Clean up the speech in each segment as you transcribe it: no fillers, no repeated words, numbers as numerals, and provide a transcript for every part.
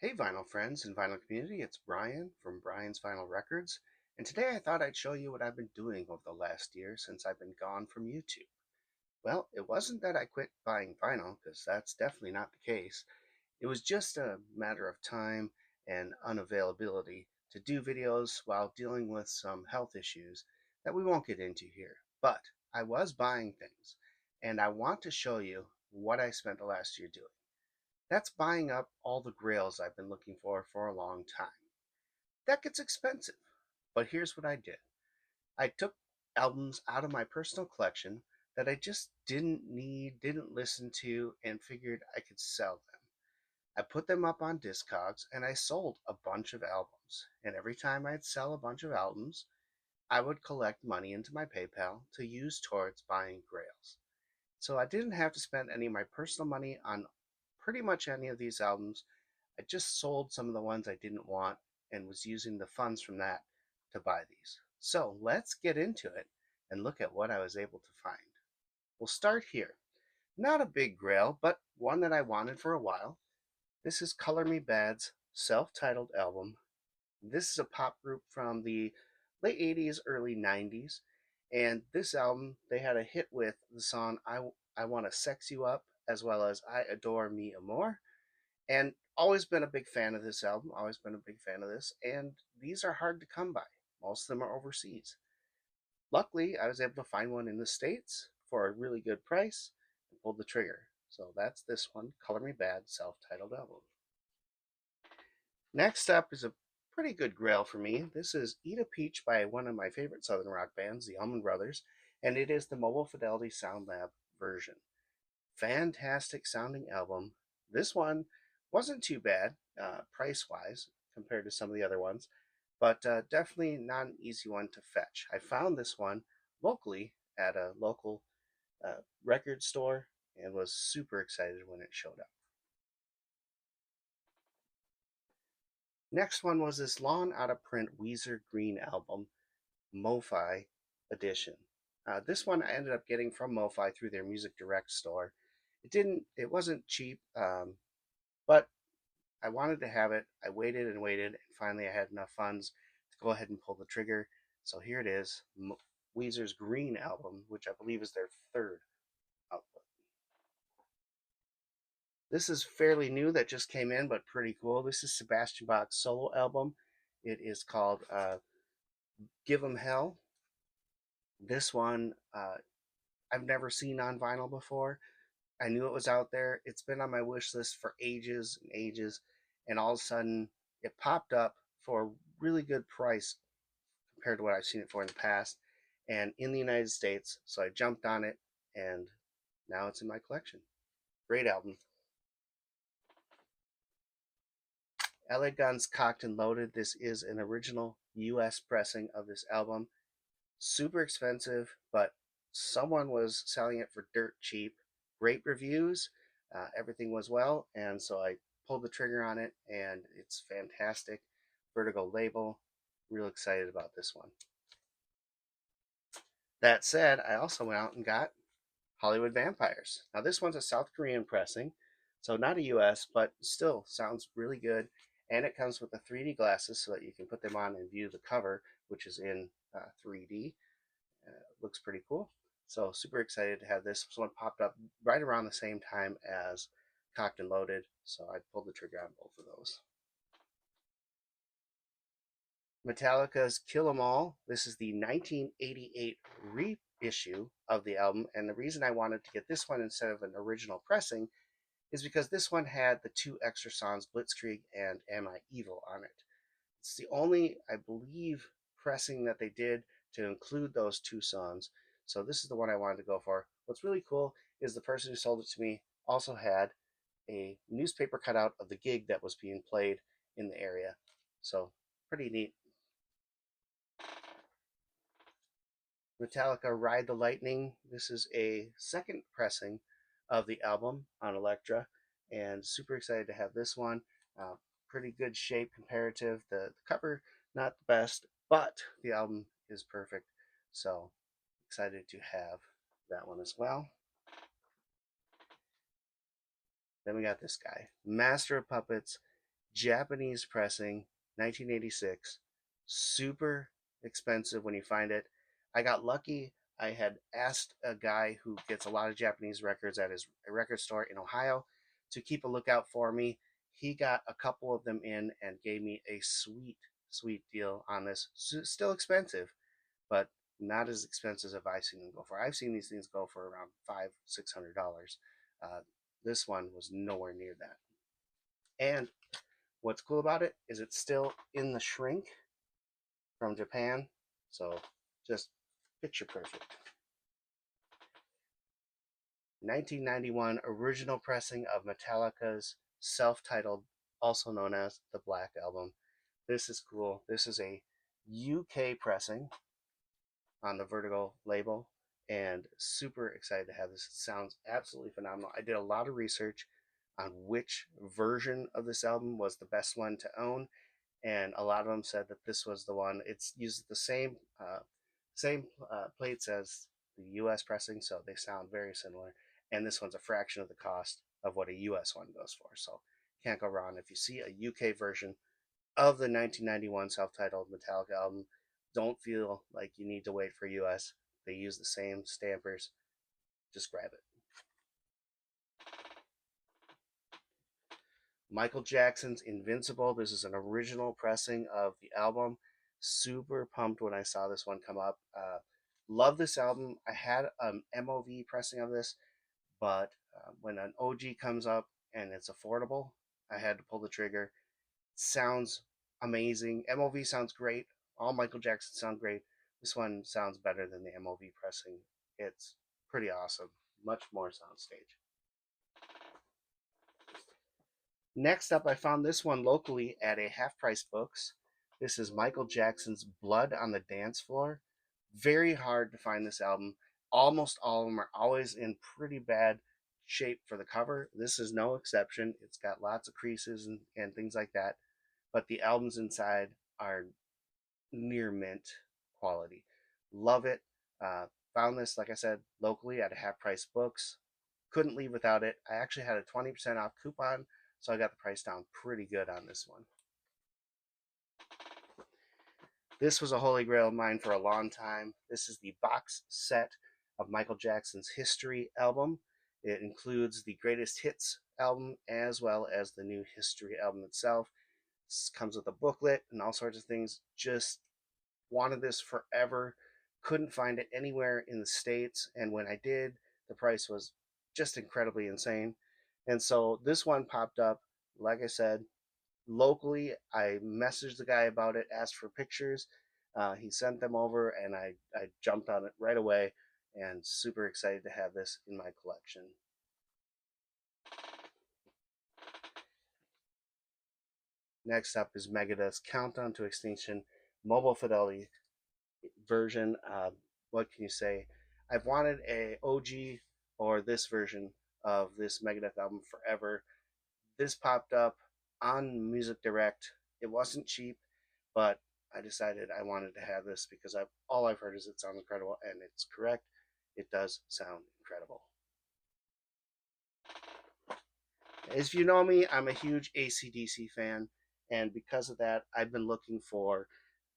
Hey vinyl friends and vinyl community, it's Brian from Brian's Vinyl Records, and today I thought I'd show you what I've been doing over the last year since I've been gone from YouTube. Well, it wasn't that I quit buying vinyl, because that's definitely not the case. It was just a matter of time and unavailability to do videos while dealing with some health issues that we won't get into here. But I was buying things, and I want to show you what I spent the last year doing. That's buying up all the grails I've been looking for a long time. That gets expensive. But here's what I did. I took albums out of my personal collection that I just didn't need, didn't listen to, and figured I could sell them. I put them up on Discogs and I sold a bunch of albums. And every time I'd sell a bunch of albums, I would collect money into my PayPal to use towards buying grails. So I didn't have to spend any of my personal money on pretty much any of these albums. I just sold some of the ones I didn't want and was using the funds from that to buy these. So let's get into it and look at what I was able to find. We'll start here. Not a big grail, but one that I wanted for a while. This is Color Me Bad's self-titled album. This is a pop group from the late 80s, early 90s. And this album, they had a hit with the song I Want to Sex You Up, as well as I Adore Me Amore. And always been a big fan of this album, always been a big fan of this. And these are hard to come by. Most of them are overseas. Luckily, I was able to find one in the States for a really good price and pulled the trigger. So that's this one, Color Me Bad, self titled album. Next up is a pretty good grail for me. This is Eat a Peach by one of my favorite Southern rock bands, the Allman Brothers, and it is the Mobile Fidelity Sound Lab version. Fantastic sounding album. This one wasn't too bad price wise compared to some of the other ones, but definitely not an easy one to fetch. I found this one locally at a local record store and was super excited when it showed up. Next one was this long out of print Weezer Green album, MoFi edition. This one I ended up getting from MoFi through their Music Direct store. It wasn't cheap, but I wanted to have it. I waited and waited, and finally I had enough funds to go ahead and pull the trigger. So here it is, Weezer's Green album, which I believe is their third output. This is fairly new that just came in, but pretty cool. This is Sebastian Bach's solo album. It is called Give 'em Hell. This one I've never seen on vinyl before. I knew it was out there. It's been on my wish list for ages and ages, and all of a sudden it popped up for a really good price compared to what I've seen it for in the past, and in the United States. So I jumped on it, and now it's in my collection. Great album. LA Guns Cocked and Loaded. This is an original US pressing of this album. Super expensive, but someone was selling it for dirt cheap. Great reviews. Everything was well, and so I pulled the trigger on it, and it's fantastic. Vertigo label. Real excited about this one. That said, I also went out and got Hollywood Vampires. Now, this one's a South Korean pressing, so not a US, but still sounds really good. And it comes with the 3D glasses so that you can put them on and view the cover, which is in 3D. Looks pretty cool. So super excited to have this. This one popped up right around the same time as Cocked and Loaded, so I pulled the trigger on both of those. Metallica's Kill 'Em All. This is the 1988 reissue of the album, and the reason I wanted to get this one instead of an original pressing is because this one had the two extra songs, Blitzkrieg and Am I Evil, on it. It's the only, I believe, pressing that they did to include those two songs. So this is the one I wanted to go for. What's really cool is the person who sold it to me also had a newspaper cutout of the gig that was being played in the area. So pretty neat. Metallica Ride the Lightning. This is a second pressing of the album on Elektra, and super excited to have this one. Pretty good shape comparative. The cover, not the best, but the album is perfect. So excited to have that one as well. Then we got this guy, Master of Puppets, Japanese pressing, 1986. Super expensive when you find it. I got lucky. I had asked a guy who gets a lot of Japanese records at his record store in Ohio to keep a lookout for me. He got a couple of them in and gave me a sweet, sweet deal on this. Still expensive, but not as expensive as I've seen them go for. I've seen these things go for around $500-$600. Uh, this one was nowhere near that. And what's cool about it is it's still in the shrink from Japan, so just picture perfect. 1991 original pressing of Metallica's self-titled, also known as the Black Album. This is cool. This is a UK pressing on the Vertigo label, and super excited to have this. It sounds absolutely phenomenal. I did a lot of research on which version of this album was the best one to own, and a lot of them said that this was the one. It's used the same plates as the U.S. pressing, so they sound very similar. And this one's a fraction of the cost of what a U.S. one goes for. So can't go wrong. If you see a UK version of the 1991 self-titled Metallica album, don't feel like you need to wait for US. They use the same stampers. Just grab it. Michael Jackson's Invincible. This is an original pressing of the album. Super pumped when I saw this one come up. Love this album. I had an MOV pressing of this, but when an OG comes up and it's affordable, I had to pull the trigger. Sounds amazing. MOV sounds great. All Michael Jackson sound great. This one sounds better than the MOV pressing. It's pretty awesome. Much more soundstage. Next up, I found this one locally at a Half Price Books. This is Michael Jackson's Blood on the Dance Floor. Very hard to find this album. Almost all of them are always in pretty bad shape for the cover. This is no exception. It's got lots of creases and things like that, but the albums inside are near mint quality. Love it. Found this, like I said, locally at a Half Price Books. Couldn't leave without it. I actually had a 20% off coupon, so I got the price down pretty good on this one. This was a holy grail of mine for a long time. This is the box set of Michael Jackson's History album. It includes the Greatest Hits album as well as the new History album itself. This comes with a booklet and all sorts of things. Just wanted this forever. Couldn't find it anywhere in the States. And when I did, the price was just incredibly insane. And so this one popped up, like I said, locally. I messaged the guy about it, asked for pictures. He sent them over, and I jumped on it right away and super excited to have this in my collection. Next up is Megadeth's Countdown to Extinction Mobile Fidelity version. What can you say? I've wanted a OG or this version of this Megadeth album forever. This popped up on Music Direct. It wasn't cheap, but I decided I wanted to have this because all I've heard is it sounds incredible, and it's correct. It does sound incredible. As you know me, I'm a huge AC/DC fan, and because of that, I've been looking for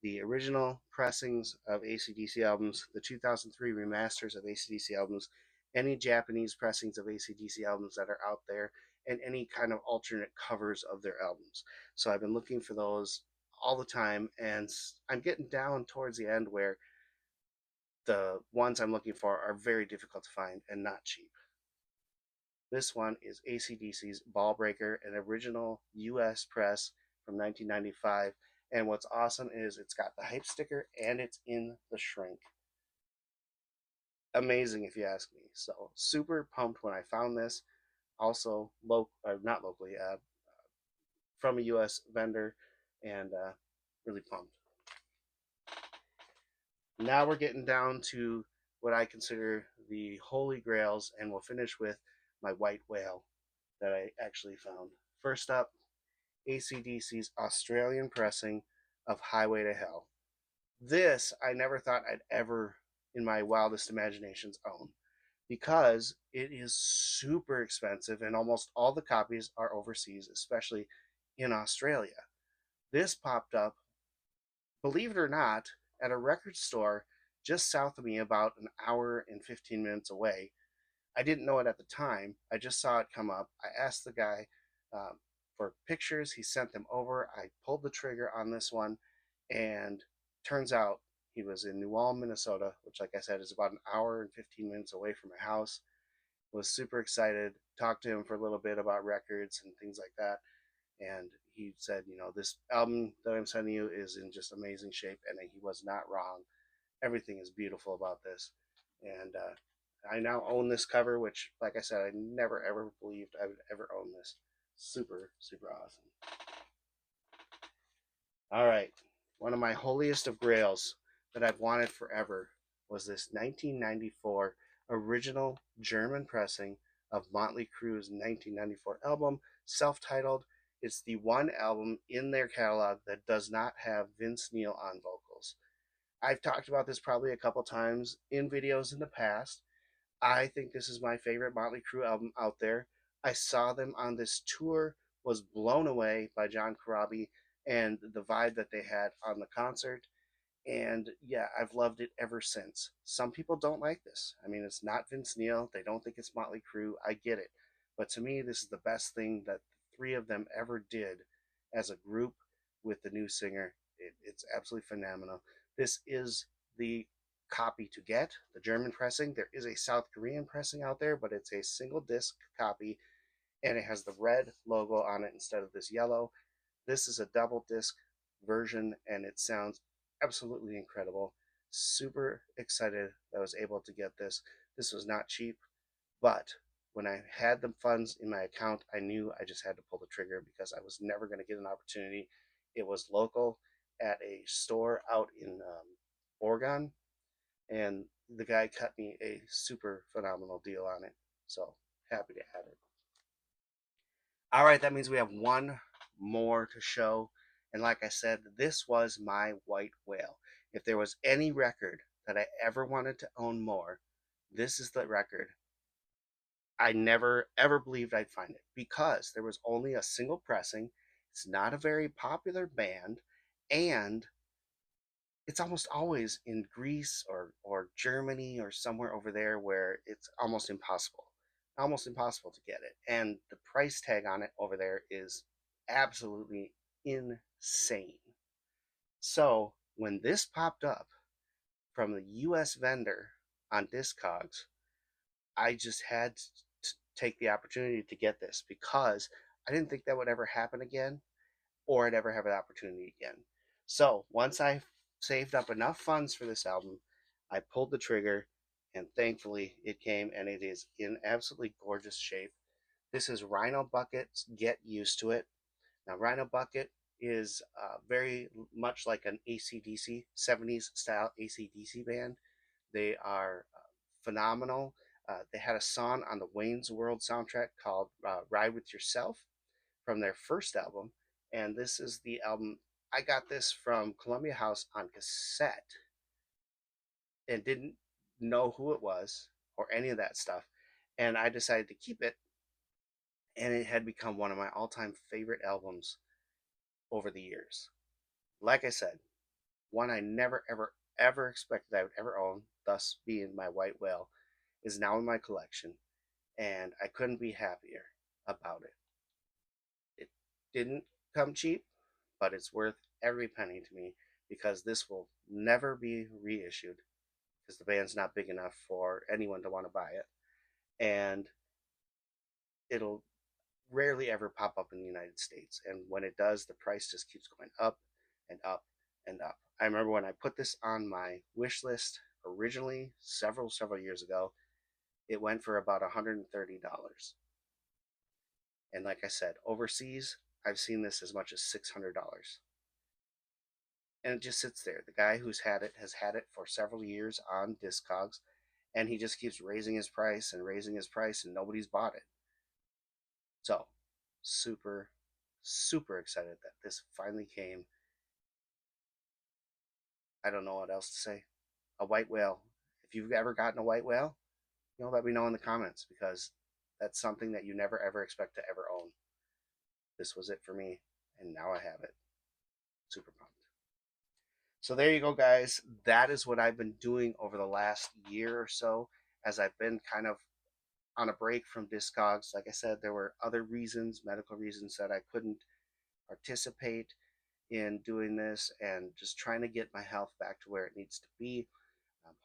the original pressings of AC/DC albums, the 2003 remasters of AC/DC albums, any Japanese pressings of AC/DC albums that are out there, and any kind of alternate covers of their albums. So I've been looking for those all the time, and I'm getting down towards the end where the ones I'm looking for are very difficult to find and not cheap. This one is AC/DC's Ball Breaker, an original US press from 1995. And what's awesome is it's got the hype sticker and it's in the shrink. Amazing if you ask me. So super pumped when I found this. Also, not locally, from a US vendor, and really pumped. Now we're getting down to what I consider the holy grails, and we'll finish with my white whale that I actually found. First up, AC/DC's Australian pressing of Highway to Hell. This I never thought I'd ever, in my wildest imaginations, own because it is super expensive and almost all the copies are overseas, especially in Australia. This popped up, believe it or not, at a record store just south of me, about an hour and 15 minutes away. I didn't know it at the time. I just saw it come up. I asked the guy for pictures. He sent them over. I pulled the trigger on this one, and turns out he was in New Ulm, Minnesota, which, like I said, is about an hour and 15 minutes away from my house. Was super excited. Talked to him for a little bit about records and things like that. And he said, this album that I'm sending you is in just amazing shape. And he was not wrong. Everything is beautiful about this. And I now own this cover, which, like I said, I never ever believed I would ever own this. Super, super awesome. All right. One of my holiest of grails that I've wanted forever was this 1994 original German pressing of Motley Crue's 1994 album, self titled. It's the one album in their catalog that does not have Vince Neil on vocals. I've talked about this probably a couple times in videos in the past. I think this is my favorite Motley Crue album out there. I saw them on this tour, was blown away by John Corabi and the vibe that they had on the concert. And yeah, I've loved it ever since. Some people don't like this. I mean, it's not Vince Neil. They don't think it's Motley Crue. I get it. But to me, this is the best thing that the three of them ever did as a group with the new singer. It's absolutely phenomenal. This is the copy to get, the German pressing. There is a South Korean pressing out there, but it's a single disc copy, and it has the red logo on it instead of this yellow. This is a double disc version, and it sounds absolutely incredible. Super excited that I was able to get this. This was not cheap, but when I had the funds in my account, I knew I just had to pull the trigger because I was never going to get an opportunity. It was local at a store out in Oregon, and the guy cut me a super phenomenal deal on it. So happy to have it. All right, that means we have one more to show. And like I said, this was my white whale. If there was any record that I ever wanted to own more, this is the record. I never ever believed I'd find it because there was only a single pressing. It's not a very popular band, and it's almost always in Greece or Germany or somewhere over there where it's almost impossible to get it. And the price tag on it over there is absolutely insane. So when this popped up from the US vendor on Discogs, I just had to take the opportunity to get this because I didn't think that would ever happen again or I'd ever have an opportunity again. So once I saved up enough funds for this album, I pulled the trigger, and thankfully it came, and it is in absolutely gorgeous shape. This is Rhino Bucket's Get Used to It. Now, Rhino Bucket is very much like an ACDC, 70s style ACDC band. They are phenomenal. They had a song on the Wayne's World soundtrack called Ride With Yourself from their first album. And this is the album. I got this from Columbia House on cassette and didn't know who it was or any of that stuff. And I decided to keep it. And it had become one of my all time favorite albums over the years. Like I said, one I never, ever, ever expected I would ever own, thus being my white whale, is now in my collection. And I couldn't be happier about it. It didn't come cheap, but it's worth every penny to me because this will never be reissued because the band's not big enough for anyone to want to buy it. And it'll rarely ever pop up in the United States. And when it does, the price just keeps going up and up and up. I remember when I put this on my wish list originally several years ago, it went for about $130. And like I said, overseas, I've seen this as much as $600. And it just sits there. The guy who's had it has had it for several years on Discogs, and he just keeps raising his price and raising his price, and nobody's bought it. So, super, super excited that this finally came. I don't know what else to say. A white whale. If you've ever gotten a white whale, let me know in the comments because that's something that you never ever expect to ever own. This was it for me. and now I have it. Super pumped. So there you go, guys. That is what I've been doing over the last year or so as I've been kind of on a break from Discogs. Like I said, there were other reasons, medical reasons, that I couldn't participate in doing this and just trying to get my health back to where it needs to be.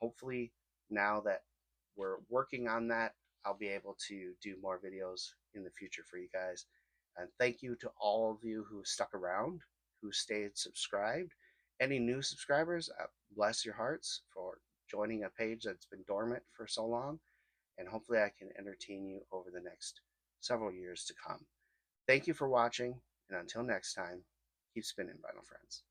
Hopefully, now that we're working on that, I'll be able to do more videos in the future for you guys. And thank you to all of you who stuck around, who stayed subscribed. Any new subscribers, bless your hearts for joining a page that's been dormant for so long. And hopefully, I can entertain you over the next several years to come. Thank you for watching, and until next time, keep spinning, vinyl friends.